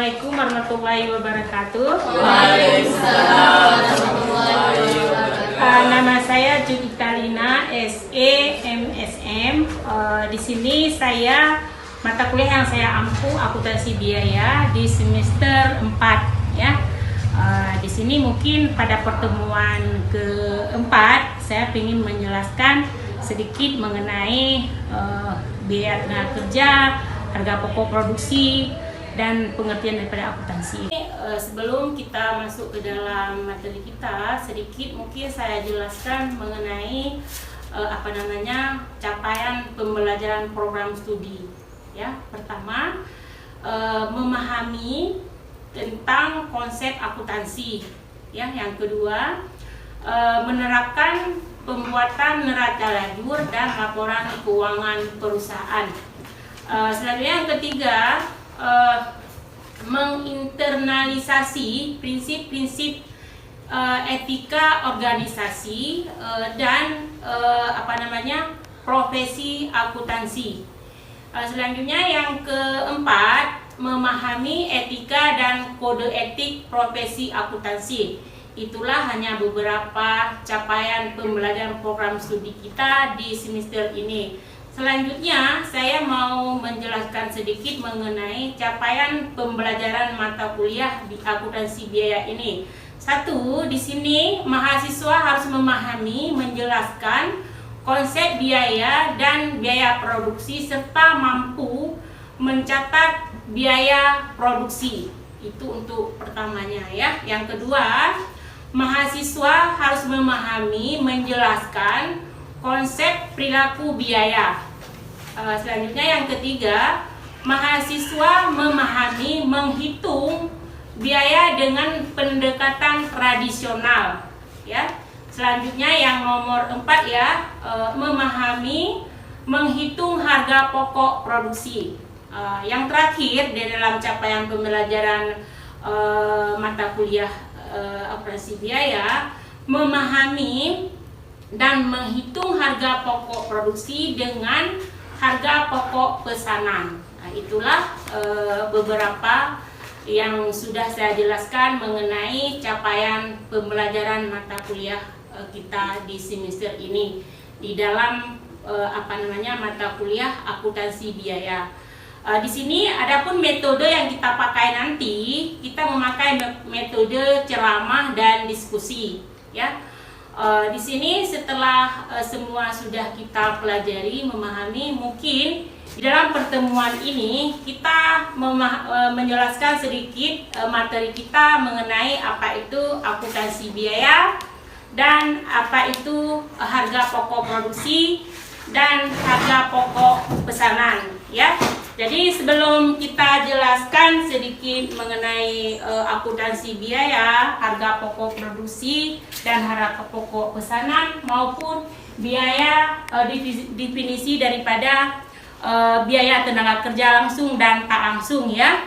Assalamualaikum warahmatullahi wabarakatuh. Waalaikumsalam warahmatullahi wabarakatuh. Nama saya Judita Lina, SE MSM. Di sini saya mata kuliah yang saya ampu akuntansi biaya di semester 4 ya. Di sini mungkin pada pertemuan keempat saya ingin menjelaskan sedikit mengenai biaya tenaga kerja, harga pokok produksi, dan pengertian daripada akuntansi. Sebelum kita masuk ke dalam materi kita, sedikit mungkin saya jelaskan mengenai capaian pembelajaran program studi. Ya, pertama memahami tentang konsep akuntansi. Ya, yang kedua menerapkan pembuatan neraca lajur dan laporan keuangan perusahaan. Selanjutnya yang ketiga, menginternalisasi prinsip-prinsip etika organisasi dan profesi akuntansi. Selanjutnya yang keempat, memahami etika dan kode etik profesi akuntansi. Itulah hanya beberapa capaian pembelajaran program studi kita di semester ini. Selanjutnya, saya mau menjelaskan sedikit mengenai capaian pembelajaran mata kuliah di akuntansi biaya ini. Satu, di sini mahasiswa harus memahami, menjelaskan konsep biaya dan biaya produksi serta mampu mencatat biaya produksi. Itu untuk pertamanya ya. Yang kedua, mahasiswa harus memahami, menjelaskan konsep perilaku biaya. Selanjutnya yang ketiga, mahasiswa memahami, menghitung biaya dengan pendekatan tradisional. Ya. Selanjutnya yang nomor 4 ya, memahami, menghitung harga pokok produksi. Yang terakhir di dalam capaian pembelajaran mata kuliah akuntansi biaya, memahami dan menghitung harga pokok produksi dengan harga pokok pesanan. Nah, itulah beberapa yang sudah saya jelaskan mengenai capaian pembelajaran mata kuliah kita di semester ini di dalam mata kuliah akuntansi biaya. Di sini adapun metode yang kita pakai nanti, kita memakai metode ceramah dan diskusi ya. Di sini setelah semua sudah kita pelajari, memahami, mungkin di dalam pertemuan ini kita menjelaskan sedikit materi kita mengenai apa itu akuntansi biaya dan apa itu harga pokok produksi dan harga pokok pesanan ya. Jadi sebelum kita jelaskan sedikit mengenai akuntansi biaya, harga pokok produksi dan harga pokok pesanan maupun biaya definisi daripada biaya tenaga kerja langsung dan tak langsung ya.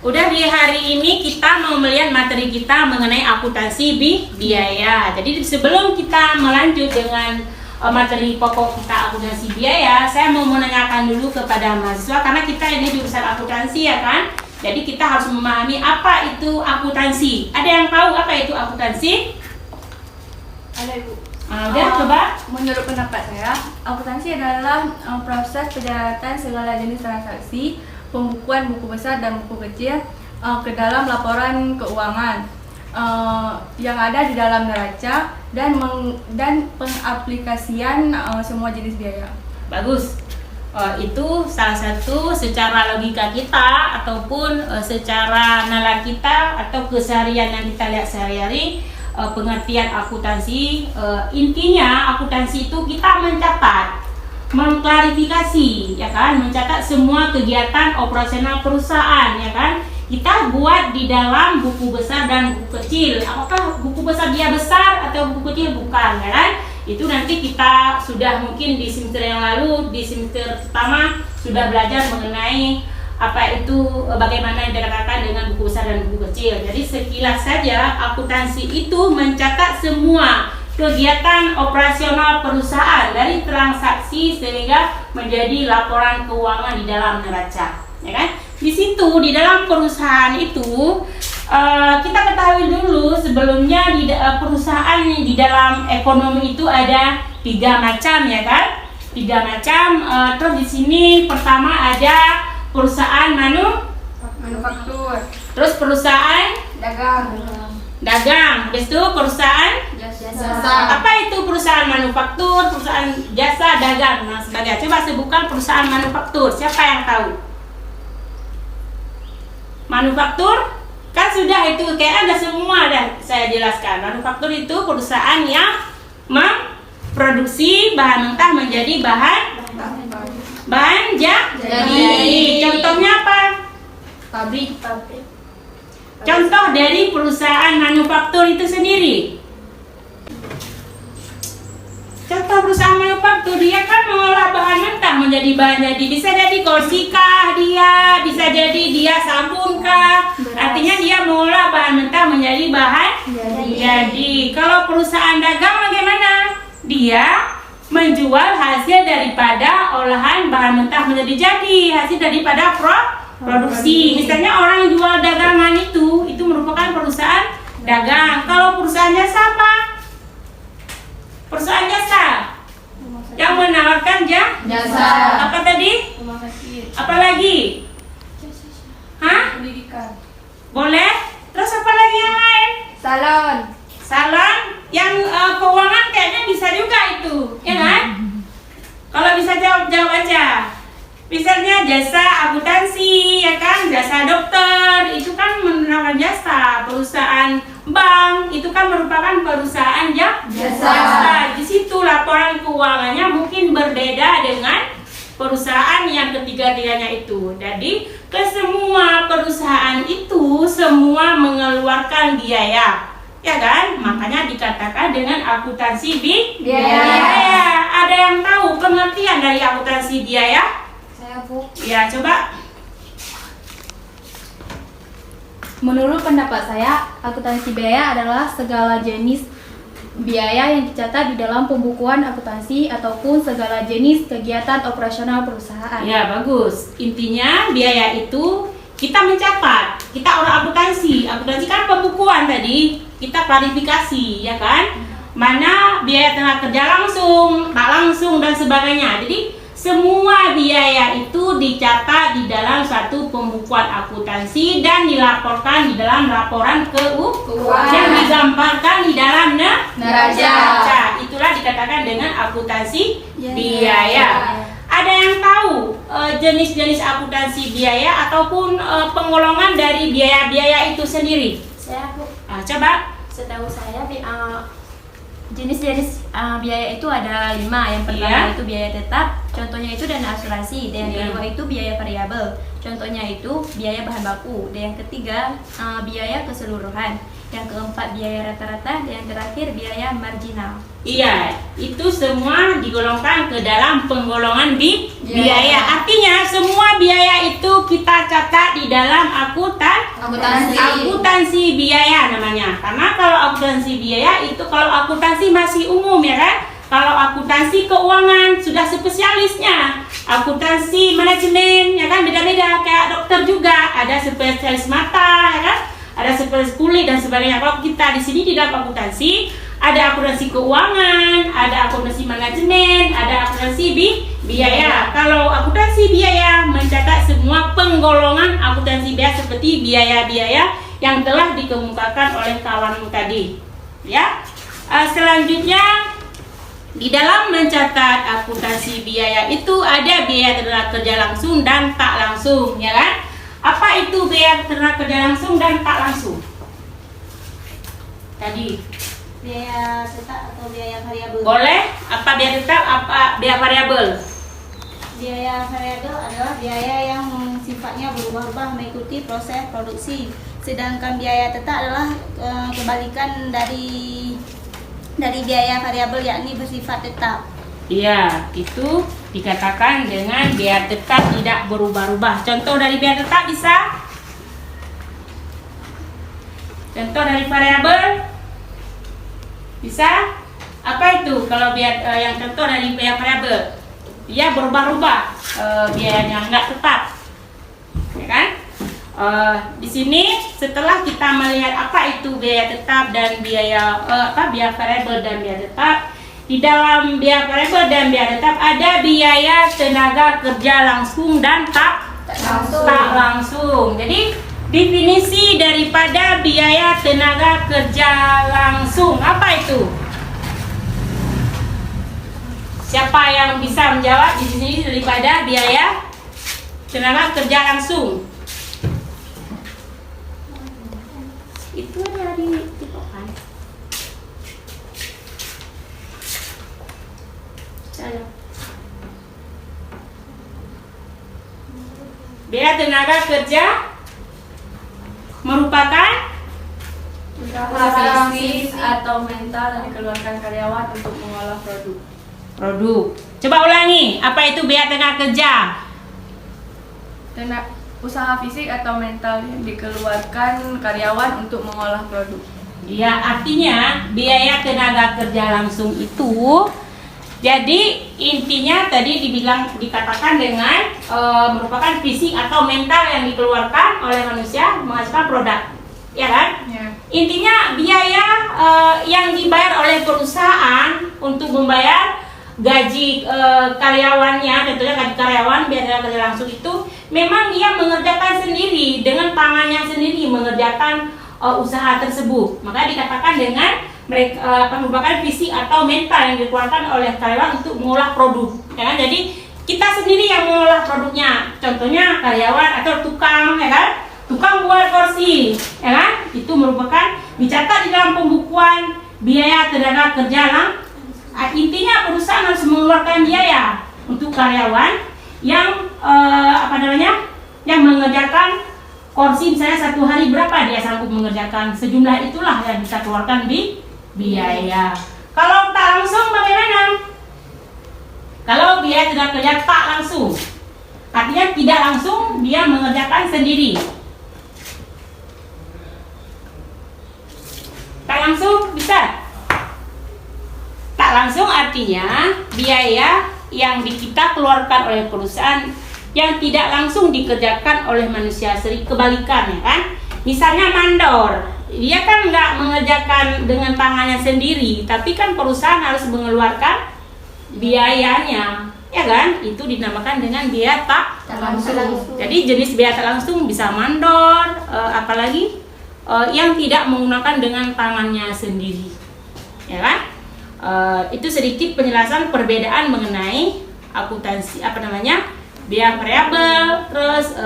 Udah di hari ini kita mau melihat materi kita mengenai akuntansi biaya. Jadi sebelum kita melanjut dengan materi pokok kita akuntansi biaya, saya mau menanyakan dulu kepada mahasiswa karena kita ini jurusan akuntansi ya kan. Jadi kita harus memahami apa itu akuntansi. Ada yang tahu apa itu akuntansi? Ada Ibu. Udah coba. Menurut pendapat saya, akuntansi adalah proses pencatatan segala jenis transaksi, pembukuan buku besar dan buku kecil ke dalam laporan keuangan yang ada di dalam neraca dan pengaplikasian semua jenis biaya. Bagus. Itu salah satu secara logika kita ataupun secara nalar kita atau keseharian yang kita lihat sehari-hari, pengertian akuntansi. Intinya akuntansi itu kita mencatat, mengklarifikasi ya kan, mencatat semua kegiatan operasional perusahaan ya kan. Kita buat di dalam buku besar dan buku kecil. Apakah buku besar dia besar atau buku kecil? Bukan ya kan. Itu nanti kita sudah mungkin di semester yang lalu, di semester pertama sudah belajar mengenai apa itu, bagaimana dikatakan dengan buku besar dan buku kecil. Jadi sekilas saja akuntansi itu mencatat semua kegiatan operasional perusahaan dari transaksi sehingga menjadi laporan keuangan di dalam neraca, ya kan? di situ di dalam perusahaan itu kita ketahui dulu sebelumnya perusahaan di dalam ekonomi itu ada 3 macam ya kan? 3 macam. Terus di sini pertama ada perusahaan manufaktur, terus perusahaan dagang, habis itu perusahaan jasa. apa itu perusahaan manufaktur, perusahaan jasa, dagang, nah sebagainya. Coba sebutkan perusahaan manufaktur. Siapa yang tahu? Manufaktur kan sudah itu kayak ada semua dan saya jelaskan. Manufaktur itu perusahaan yang memproduksi bahan mentah menjadi bahan jadi. Contohnya apa? Pabrik. Contoh dari perusahaan manufaktur itu sendiri. Contoh perusahaan manufaktur, dia kan mengolah bahan mentah menjadi bahan jadi. Bisa jadi kursi kah dia, bisa jadi dia sabun kah. Artinya dia mengolah bahan mentah menjadi bahan jadi. Kalau perusahaan dagang bagaimana? Dia menjual hasil daripada olahan bahan mentah menjadi jadi, hasil daripada produksi. Misalnya orang yang jual dagangan itu merupakan perusahaan dagang. Kalau perusahaan jasa apa? Perusahaan jasa yang menawarkan Jasa. apa tadi? Rumah sakit. Apa lagi? Hah? Pendidikan. Boleh? Terus apa lagi yang lain? Salon. Salon yang keuangan kayaknya bisa juga itu, ya kan? Kalau bisa jawab aja. Misalnya jasa akuntansi, ya kan, jasa dokter, itu kan menawarkan jasa. Perusahaan bank itu kan merupakan perusahaan jasa. Di situ laporan keuangannya mungkin berbeda dengan perusahaan yang ketiga-tiganya itu. Jadi kesemua perusahaan itu semua mengeluarkan biaya, ya kan? Makanya dikatakan dengan akuntansi biaya. Ada yang tahu pengertian dari akuntansi biaya? Bu. Ya, coba. Menurut pendapat saya, akuntansi biaya adalah segala jenis biaya yang dicatat di dalam pembukuan akuntansi ataupun segala jenis kegiatan operasional perusahaan. Ya, bagus. Intinya biaya itu kita mencatat. Kita orang akuntansi. Akuntansi kan pembukuan tadi. Kita klarifikasi, ya kan? Mana biaya tenaga kerja langsung, tak langsung dan sebagainya. Jadi semua biaya itu dicatat di dalam satu pembukuan akuntansi dan dilaporkan di dalam laporan keuangan yang digambarkan di dalam neraca. Itulah dikatakan dengan akuntansi biaya. Ada yang tahu jenis-jenis akuntansi biaya ataupun penggolongan dari biaya-biaya itu sendiri? Saya Bu, Coba. setahu saya jenis-jenis biaya itu ada 5. Yang pertama itu biaya tetap, contohnya itu dana asuransi. Dan yang kedua itu biaya variabel, contohnya itu biaya bahan baku. Dan yang ketiga biaya keseluruhan. Yang keempat biaya rata-rata. Dan yang terakhir biaya marginal. Iya, itu semua digolongkan ke dalam penggolongan biaya. Artinya semua biaya itu kita catat di dalam akuntansi biaya namanya. Karena kalau akuntansi biaya itu kalau akuntansi masih umum, ya kan? Kalau akuntansi keuangan sudah spesialisnya. Akuntansi manajemen, ya kan, beda-beda. Kayak dokter juga ada spesialis mata, ya kan? Ada spesialis kulit dan sebagainya. Kalau kita di sini di dalam akuntansi ada akuntansi keuangan, ada akuntansi manajemen, ada akuntansi biaya. Kalau akuntansi biaya mencatat semua penggolongan akuntansi biaya seperti biaya-biaya yang telah dikemukakan oleh kawanmu tadi. Ya. Selanjutnya di dalam mencatat akuntansi biaya itu ada biaya tenaga kerja langsung dan tak langsung, ya kan? Apa itu biaya tenaga kerja langsung dan tak langsung? Tadi Biaya tetap atau biaya variabel? boleh. Apa biaya tetap, apa biaya variabel? Biaya variabel adalah biaya yang sifatnya berubah-ubah mengikuti proses produksi. Sedangkan biaya tetap adalah kebalikan dari biaya variabel, yakni bersifat tetap. Iya, itu dikatakan dengan biaya tetap tidak berubah-ubah. Contoh dari biaya tetap bisa? Contoh dari variabel? Bisa? Apa itu kalau biaya yang contoh dari biaya variabel? Dia berubah-ubah, biayanya nggak tetap, ya kan? Di sini setelah kita melihat apa itu biaya tetap dan biaya biaya variabel dan biaya tetap, di dalam biaya variabel dan biaya tetap ada biaya tenaga kerja langsung dan tak langsung. Jadi definisi daripada biaya tenaga kerja langsung apa itu? Siapa yang bisa menjawab di sini daripada biaya tenaga kerja langsung? Itu ada di tipokan. Biaya tenaga kerja merupakan usaha fisik atau mental yang dikeluarkan karyawan untuk mengolah produk. Coba ulangi, apa itu biaya tenaga kerja? Usaha fisik atau mental yang dikeluarkan karyawan untuk mengolah produk. Ya, artinya biaya tenaga kerja langsung itu, jadi intinya tadi dikatakan dengan merupakan fisik atau mental yang dikeluarkan oleh manusia menghasilkan produk, ya kan? Ya. Intinya biaya yang dibayar oleh perusahaan untuk membayar gaji karyawannya, tentunya gaji karyawan biaya tenaga kerja langsung itu memang dia mengerjakan sendiri dengan tangannya sendiri mengerjakan usaha tersebut. Maka dikatakan dengan mereka merupakan fisik atau mental yang dikeluarkan oleh karyawan untuk mengolah produk. Ya kan? Jadi kita sendiri yang mengolah produknya. Contohnya karyawan atau tukang, ya kan? Tukang buat kursi, ya kan? Itu merupakan dicatat di dalam pembukuan biaya tenaga kerja langsung. Intinya perusahaan harus mengeluarkan biaya untuk karyawan yang yang mengerjakan kursi misalnya satu hari berapa dia sanggup mengerjakan, sejumlah itulah yang bisa keluarkan biaya. Kalau tak langsung bagaimana? Kalau biaya tenaga kerja tak langsung, artinya tidak langsung dia mengerjakan sendiri. Tak langsung bisa? Tak langsung artinya biaya yang kita keluarkan oleh perusahaan yang tidak langsung dikerjakan oleh manusia sendiri, kebalikan, ya kan? Misalnya mandor, dia kan nggak mengerjakan dengan tangannya sendiri, tapi kan perusahaan harus mengeluarkan biayanya, ya kan? Itu dinamakan dengan biaya tak langsung. Jadi jenis biaya tak langsung bisa mandor, apalagi yang tidak menggunakan dengan tangannya sendiri, ya kan? Itu sedikit penjelasan perbedaan mengenai akuntansi biaya variabel, terus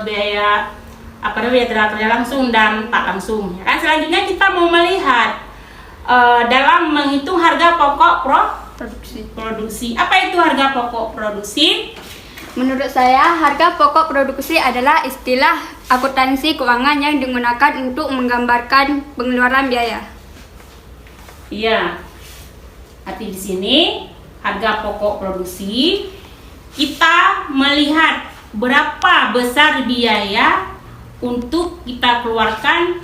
biaya tenaga kerja langsung dan tak langsung, ya kan? Selanjutnya kita mau melihat dalam menghitung harga pokok produksi. Apa itu harga pokok produksi? Menurut saya, harga pokok produksi adalah istilah akuntansi keuangan yang digunakan untuk menggambarkan pengeluaran biaya. Iya. Arti di sini harga pokok produksi, kita melihat berapa besar biaya untuk kita keluarkan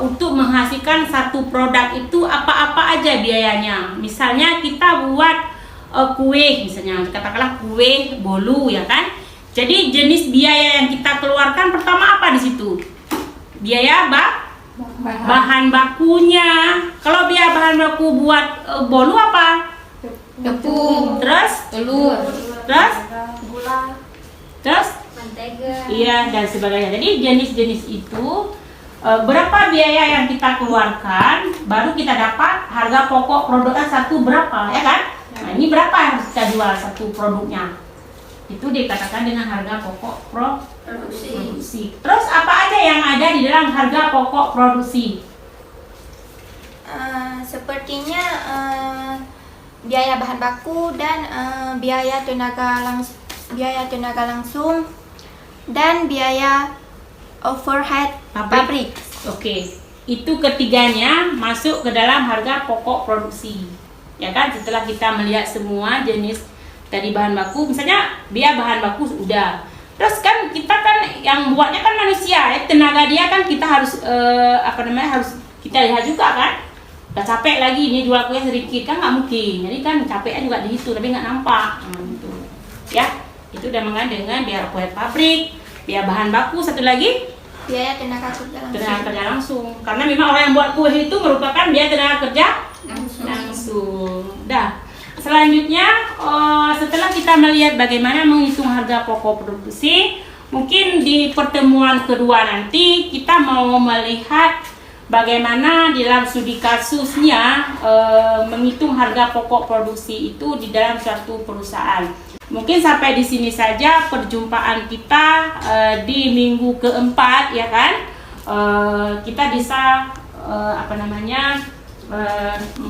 untuk menghasilkan satu produk itu, apa-apa aja biayanya. Misalnya kita buat kue, misalnya katakanlah kue bolu, ya kan? Jadi jenis biaya yang kita keluarkan pertama apa di situ? Biaya bahan bakunya. Kalau biaya bahan baku buat bolu apa? Tepung, Terus telur, terus Gula. terus mentega. iya, dan sebagainya. Jadi jenis-jenis itu berapa biaya yang kita keluarkan, baru kita dapat harga pokok produknya satu berapa, ya kan? Nah, ini berapa yang harus kita jual satu produknya? Itu dikatakan dengan harga pokok produksi. Terus apa aja yang ada di dalam harga pokok produksi? Sepertinya biaya bahan baku dan biaya tenaga langsung dan biaya overhead pabrik. Oke, itu ketiganya masuk ke dalam harga pokok produksi, ya kan? Setelah kita melihat semua jenis dari bahan baku, misalnya biaya bahan baku udah. Terus kan kita kan yang buatnya kan manusia, tenaga dia kan kita harus harus kita lihat juga kan. Udah capek lagi ini jual kue sedikit kan nggak mungkin, jadi kan capeknya juga di situ tapi nggak nampak gitu. Ya, itu dinamakan dengan biaya overhead pabrik. biaya bahan baku, satu lagi Biaya tenaga kerja langsung. tenaga kerja langsung. Karena memang orang yang buat kue itu merupakan biaya tenaga kerja langsung. Dah. Selanjutnya, setelah kita melihat bagaimana menghitung harga pokok produksi, mungkin di pertemuan kedua nanti kita mau melihat bagaimana dalam studi kasusnya menghitung harga pokok produksi itu di dalam suatu perusahaan. Mungkin sampai di sini saja perjumpaan kita di minggu keempat, ya kan? Kita bisa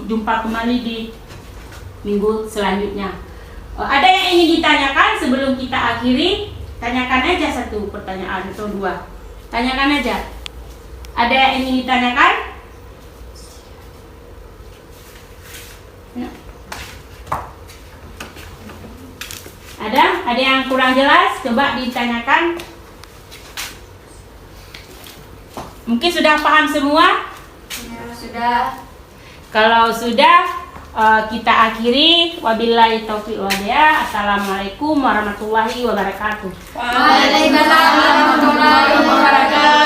jumpa kembali di minggu selanjutnya. Ada yang ingin ditanyakan sebelum kita akhiri? Tanyakan aja satu pertanyaan atau dua. Tanyakan aja. Ada yang ingin ditanyakan? Ya. Ada yang kurang jelas? Coba ditanyakan. Mungkin sudah paham semua? Ya, sudah. Kalau sudah, kita akhiri. Wabillahi taufiq wal hidayah. Assalamualaikum warahmatullahi wabarakatuh. Waalaikumsalam warahmatullahi wabarakatuh.